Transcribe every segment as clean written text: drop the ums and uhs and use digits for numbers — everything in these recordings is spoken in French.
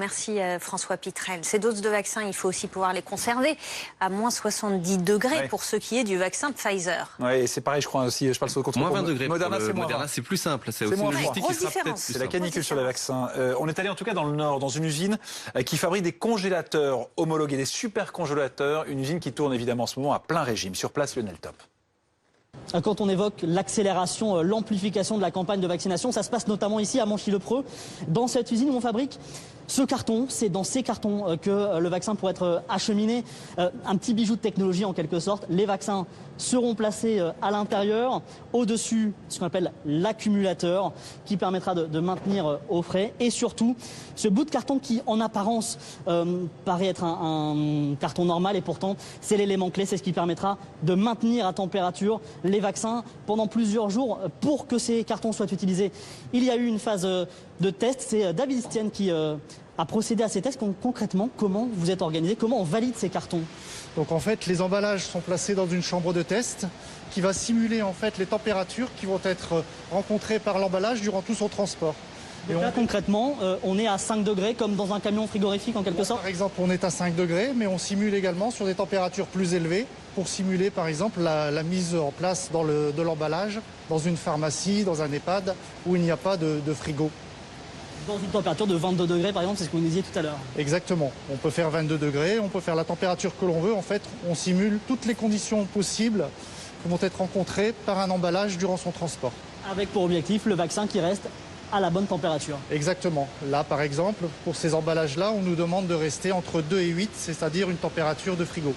Merci François Pitrel. Ces doses de vaccin, il faut aussi pouvoir les conserver à moins 70 degrés pour ce qui est du vaccin Pfizer. Oui, c'est pareil, je crois aussi. Je parle sur le contrôle. Moins 20 degrés. Moderna, pour le c'est moins Moderna, 20. c'est plus simple. C'est aussi moins une froid. logistique qui sera peut-être différence. plus C'est la simple. canicule sur les vaccins. On est allé en tout cas dans le Nord, dans une usine qui fabrique des congélateurs homologués, des super congélateurs. Une usine qui tourne évidemment en ce moment à plein régime. Sur place, Lionel Top. Quand on évoque l'accélération, l'amplification de la campagne de vaccination, ça se passe notamment ici à Monchy-le-Preux, dans cette usine où on fabrique ce carton. C'est dans ces cartons que le vaccin pourrait être acheminé. Un petit bijou de technologie en quelque sorte. Les vaccins seront placés à l'intérieur, au-dessus, ce qu'on appelle l'accumulateur, qui permettra de maintenir au frais. Et surtout, ce bout de carton qui, en apparence, paraît être un carton normal, et pourtant, c'est l'élément clé, c'est ce qui permettra de maintenir à température les vaccins pendant plusieurs jours pour que ces cartons soient utilisés. Il y a eu une phase de test, c'est David Stienne qui a procédé à ces tests. Concrètement, comment vous êtes organisé, comment on valide ces cartons? Donc en fait, les emballages sont placés dans une chambre de test qui va simuler en fait les températures qui vont être rencontrées par l'emballage durant tout son transport. Et là, concrètement, on est à 5 degrés comme dans un camion frigorifique en quelque sorte? Par exemple, on est à 5 degrés, mais on simule également sur des températures plus élevées pour simuler par exemple la mise en place de l'emballage dans une pharmacie, dans un EHPAD où il n'y a pas de frigo. Dans une température de 22 degrés par exemple, c'est ce que vous disiez tout à l'heure. Exactement. On peut faire 22 degrés, on peut faire la température que l'on veut. En fait, on simule toutes les conditions possibles qui vont être rencontrées par un emballage durant son transport. Avec pour objectif le vaccin qui reste à la bonne température. Exactement. Là, par exemple, pour ces emballages-là, on nous demande de rester entre 2 et 8, c'est-à-dire une température de frigo.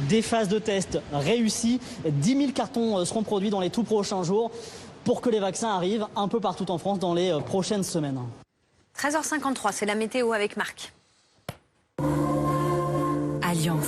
Des phases de test réussies. 10 000 cartons seront produits dans les tout prochains jours pour que les vaccins arrivent un peu partout en France dans les prochaines semaines. 13h53, c'est la météo avec Marc. Alliance.